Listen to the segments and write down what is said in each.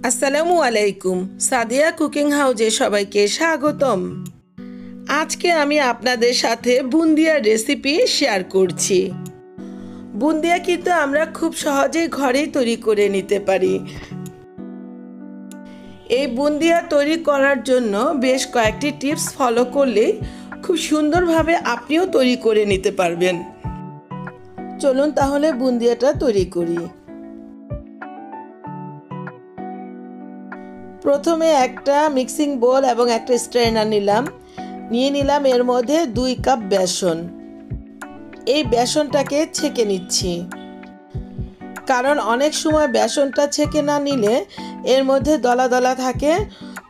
আসসালামু আলাইকুম। সাদিয়া কুকিং হাউজে সবাইকে স্বাগতম। আজকে আমি আপনাদের সাথে বুন্দিয়ার রেসিপি শেয়ার করছি। বুন্দিয়া কিন্তু আমরা খুব সহজেই ঘরেই তৈরি করে নিতে পারি। এই বুন্দিয়া তৈরি করার জন্য বেশ কয়েকটি টিপস ফলো করলেই খুব সুন্দরভাবে আপনিও তৈরি করে নিতে পারবেন। চলুন তাহলে বুন্দিয়াটা তৈরি করি। প্রথমে একটা মিক্সিং বোল এবং একটা স্ট্রেনার নিয়ে নিলাম এর মধ্যে 2 কাপ বেসন। এই বেসনটাকে ছেঁকে নিচ্ছি, কারণ অনেক সময় বেসনটা ছেঁকে না নিলে এর মধ্যে দলা দলা থাকে,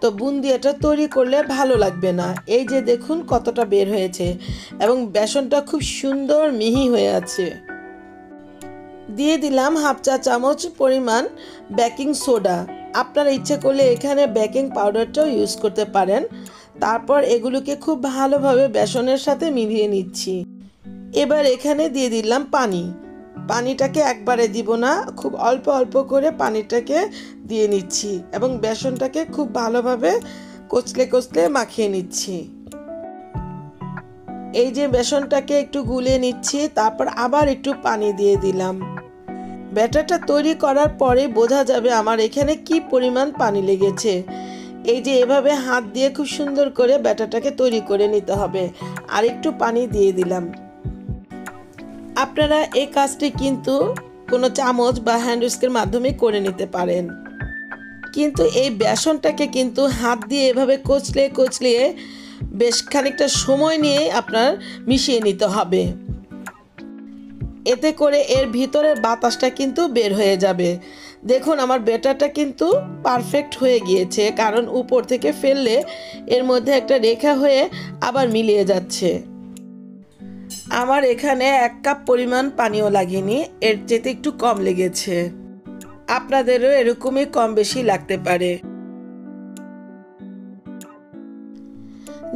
তো বুন্দিয়াটা তৈরি করলে ভালো লাগবে না। এই যে দেখুন কতটা বের হয়েছে এবং বেসনটা খুব সুন্দর মিহি হয়ে আছে। দিয়ে দিলাম হাফ চা চামচ পরিমাণ বেকিং সোডা। আপনারা ইচ্ছে করলে এখানে বেকিং পাউডারটাও ইউজ করতে পারেন। তারপর এগুলোকে খুব ভালোভাবে বেসনের সাথে মিলিয়ে নিচ্ছি। এবার এখানে দিয়ে দিলাম পানি। পানিটাকে একবারে দিব না, খুব অল্প অল্প করে পানিটাকে দিয়ে নিচ্ছি এবং বেসনটাকে খুব ভালোভাবে কচলে কচলে মাখিয়ে নিচ্ছি। এই যে বেসনটাকে একটু গুলিয়ে নিচ্ছি, তারপর আবার একটু পানি দিয়ে দিলাম। ব্যাটারটা তৈরি করার পরে বোঝা যাবে আমার এখানে কি পরিমাণ পানি লেগেছে। এই যে এভাবে হাত দিয়ে খুব সুন্দর করে ব্যাটারটাকে তৈরি করে নিতে হবে। আর একটু পানি দিয়ে দিলাম। আপনারা এই কাজটি কিন্তু কোনো চামচ বা হ্যান্ড উইস্কের মাধ্যমে করে নিতে পারেন, কিন্তু এই বেসনটাকে কিন্তু হাত দিয়ে এভাবে কচলে কচলে বেশ খানিকটা সময় নিয়ে আপনার মিশিয়ে নিতে হবে। এতে করে এর ভিতরের বাতাসটা কিন্তু বের হয়ে যাবে। দেখুন আমার ব্যাটারটা কিন্তু পারফেক্ট হয়ে গিয়েছে, কারণ উপর থেকে ফেললে এর মধ্যে একটা রেখা হয়ে আবার মিলিয়ে যাচ্ছে। আমার এখানে 1 কাপ পরিমাণ পানিও লাগেনি, এর চেয়ে একটু কম লেগেছে। আপনাদেরও এরকমই কম বেশি লাগতে পারে।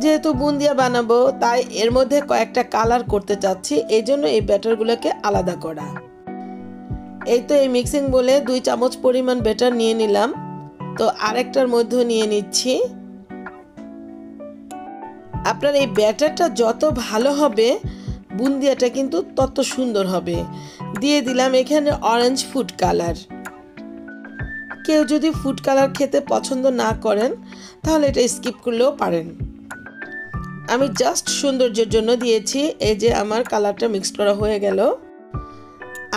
যেহেতু বুন্দিয়া বানাবো তাই এর মধ্যে কয়েকটা কালার করতে চাচ্ছি, এই জন্য এই ব্যাটারগুলোকে আলাদা করা। এই তো এই মিক্সিং বলে 2 চামচ পরিমাণ ব্যাটার নিয়ে নিলাম, তো আরেকটার মধ্যে নিয়ে নিচ্ছি। আপনার এই ব্যাটারটা যত ভালো হবে বুন্দিয়াটা কিন্তু তত সুন্দর হবে। দিয়ে দিলাম এখানে অরেঞ্জ ফুড কালার। কেউ যদি ফুড কালার খেতে পছন্দ না করেন তাহলে এটা স্কিপ করলেও পারেন। আমি জাস্ট সৌন্দর্যের জন্য দিয়েছি। এই যে আমার কালারটা মিক্স করা হয়ে গেল।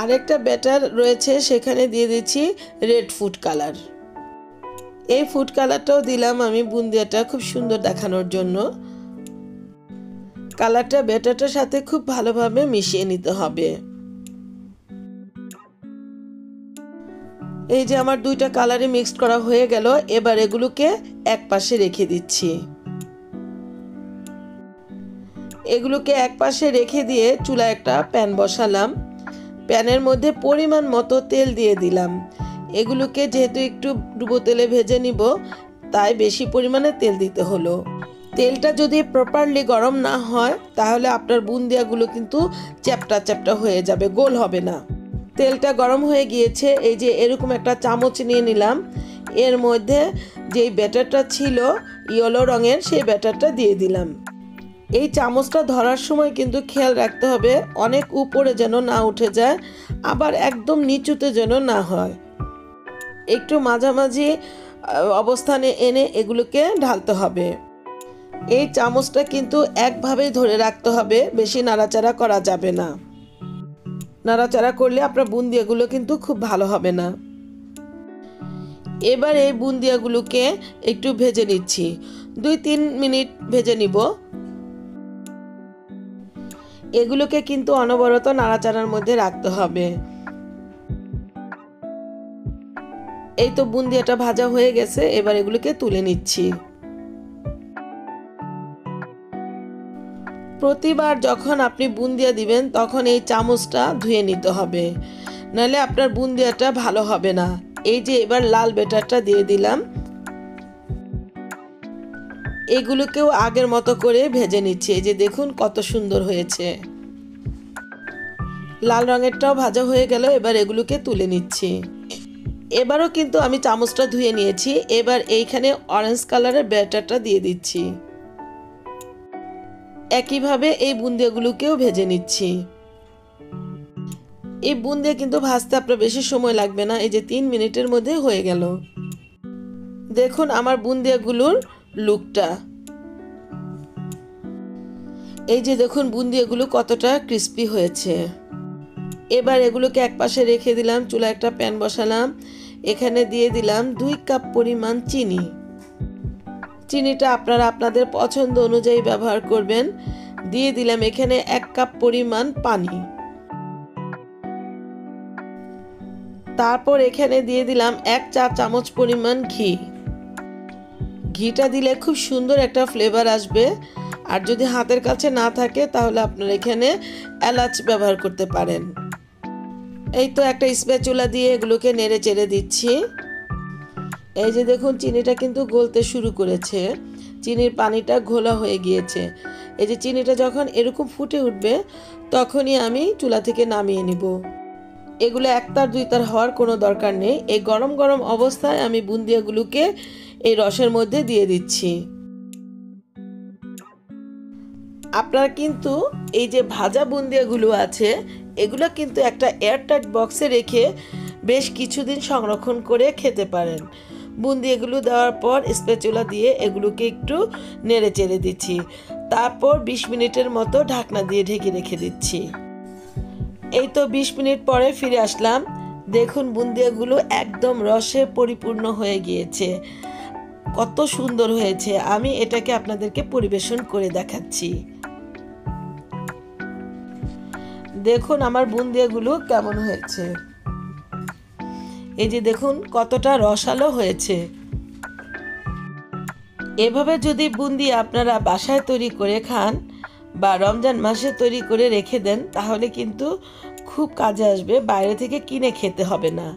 আরেকটা ব্যাটার রয়েছে, সেখানে দিয়ে দিচ্ছি রেড ফুড কালার। এই ফুড কালারটাও দিলাম আমি বুন্দিয়াটা খুব সুন্দর দেখানোর জন্য। কালারটা ব্যাটারটার সাথে খুব ভালোভাবে মিশিয়ে নিতে হবে। এই যে আমার 2টা কালারই মিক্সড করা হয়ে গেল। এবার এগুলোকে এক পাশে রেখে দিচ্ছি। এগুলোকে এক পাশে রেখে দিয়ে চুলায় একটা প্যান বসালাম। প্যানের মধ্যে পরিমাণ মতো তেল দিয়ে দিলাম। এগুলোকে যেহেতু একটু ডুবো তেলে ভেজে নিব, তাই বেশি পরিমাণে তেল দিতে হলো। তেলটা যদি প্রপারলি গরম না হয় তাহলে আপনার বুন্দিয়াগুলো কিন্তু চ্যাপটা চ্যাপটা হয়ে যাবে, গোল হবে না। তেলটা গরম হয়ে গিয়েছে। এই যে এরকম একটা চামচ নিয়ে নিলাম, এর মধ্যে যেই ব্যাটারটা ছিল ইয়েলো রঙের সেই ব্যাটারটা দিয়ে দিলাম। এই চামচটা ধরার সময় কিন্তু খেয়াল রাখতে হবে অনেক উপরে যেন না উঠে যায়, আবার একদম নিচুতে যেন না হয়। একটু মাঝামাঝি অবস্থানে এনে এগুলোকে ঢালতে হবে। এই চামচটা কিন্তু একভাবেই ধরে রাখতে হবে, বেশি নাড়াচাড়া করা যাবে না। নাড়াচাড়া করলে আপনার বুন্দিয়াগুলো কিন্তু খুব ভালো হবে না। এবার এই বুন্দিয়াগুলোকে একটু ভেজে নিচ্ছি, 2-3 মিনিট ভেজে নিব। এগুলোকে কিন্তু অনবরত নাড়াচাড়ার মধ্যে রাখতে হবে। এই তো বুন্দিয়াটা ভাজা হয়ে গেছে, এবার এগুলোকে তুলে নিচ্ছি। প্রতিবার যখন আপনি বুন্দিয়া দিবেন তখন এই চামচটা ধুয়ে নিতে হবে, নাহলে আপনার বুন্দিয়াটা ভালো হবে না। এই যে এবার লাল ব্যাটারটা দিয়ে দিলাম। এগুলোকেও আগের মতো করে ভেজে নিচ্ছি। এই যে দেখুন কত সুন্দর হয়েছে। লাল রঙেরটাও ভাজা হয়ে গেল, এবার এগুলোকে তুলে নিচ্ছি। এবারও কিন্তু আমি চামচটা ধুয়ে নিয়েছি। এবার এইখানে অরেঞ্জ কালারের ব্যাটারটা দিয়ে দিচ্ছি। একইভাবে এই বুন্দিয়াগুলোকেও ভেজে নিচ্ছি। এই বুন্দিয়া কিন্তু ভাজতে আপনার বেশি সময় লাগবে না, এই যে 3 মিনিটের মধ্যে হয়ে গেল। দেখুন আমার বুন্দিয়াগুলোর লুকটা, এই যে দেখুন বুন্দিয়াগুলো কতটা ক্রিস্পি হয়েছে। এবার এগুলোকে একপাশে রেখে দিলাম, চুলায় একটা প্যান বসালাম, এখানে দিয়ে দিলাম 2 কাপ পরিমাণ চিনি। চিনিটা আপনারা আপনাদের পছন্দ অনুযায়ী ব্যবহার করবেন। দিয়ে দিলাম এখানে 1 কাপ পরিমাণ পানি। তারপর এখানে দিয়ে দিলাম 1 চা চামচ পরিমাণ ঘি। ঘিটা দিলে খুব সুন্দর একটা ফ্লেভার আসবে। আর যদি হাতের কাছে না থাকে তাহলে আপনারা এখানে এলাচ ব্যবহার করতে পারেন। এই তো একটা স্প্যাচুলা দিয়ে এগুলোকে নেড়ে চেড়ে দিচ্ছি। এই যে দেখুন চিনিটা কিন্তু গলতে শুরু করেছে, চিনির পানিটা ঘোলা হয়ে গিয়েছে। এই যে চিনিটা যখন এরকম ফুটে উঠবে তখনই আমি চুলা থেকে নামিয়ে নিব। এগুলো একতার দুইতার হওয়ার কোনো দরকার নেই। এই গরম গরম অবস্থায় আমি বুন্দিয়াগুলোকে এই রসের মধ্যে দিয়ে দিচ্ছি। আপনারা কিন্তু এই যে ভাজা বুন্দিয়াগুলো আছে এগুলো কিন্তু একটা এয়ারটাইট বক্সে রেখে বেশ কিছুদিন সংরক্ষণ করে খেতে পারেন। বুন্দিয়াগুলো দেওয়ার পর স্প্যাচুলা দিয়ে এগুলোকে একটু নেড়ে চেড়ে দিচ্ছি। তারপর 20 মিনিটের মতো ঢাকনা দিয়ে ঢেকে রেখে দিচ্ছি। এই তো 20 মিনিট পরে ফিরে আসলাম। দেখুন বুন্দিয়াগুলো একদম রসে পরিপূর্ণ হয়ে গিয়েছে, কত সুন্দর হয়েছে। আমি এটাকে আপনাদেরকে পরিবেশন করে দেখাচ্ছি। দেখুন আমার বুন্দিয়াগুলো কেমন হয়েছে, এই যে দেখুন কতটা রসালো হয়েছে। এভাবে যদি বুন্দিয়া আপনারা বাসায় তৈরি করে খান বা রমজান মাসে তৈরি করে রেখে দেন তাহলে কিন্তু খুব কাজে আসবে, বাইরে থেকে কিনে খেতে হবে না।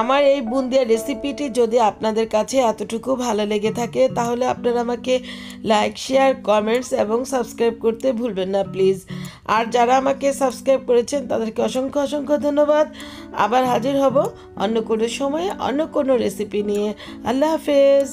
আমার এই বুন্দিয়া রেসিপিটি যদি আপনাদের কাছে এতটুকু ভালো লেগে থাকে তাহলে আপনারা আমাকে লাইক, শেয়ার, কমেন্টস এবং সাবস্ক্রাইব করতে ভুলবেন না প্লিজ। আর যারা আমাকে সাবস্ক্রাইব করেছেন তাদেরকে অসংখ্য অসংখ্য ধন্যবাদ। আবার হাজির হব অন্য কোনো সময়ে অন্য কোনো রেসিপি নিয়ে। আল্লাহ হাফেজ।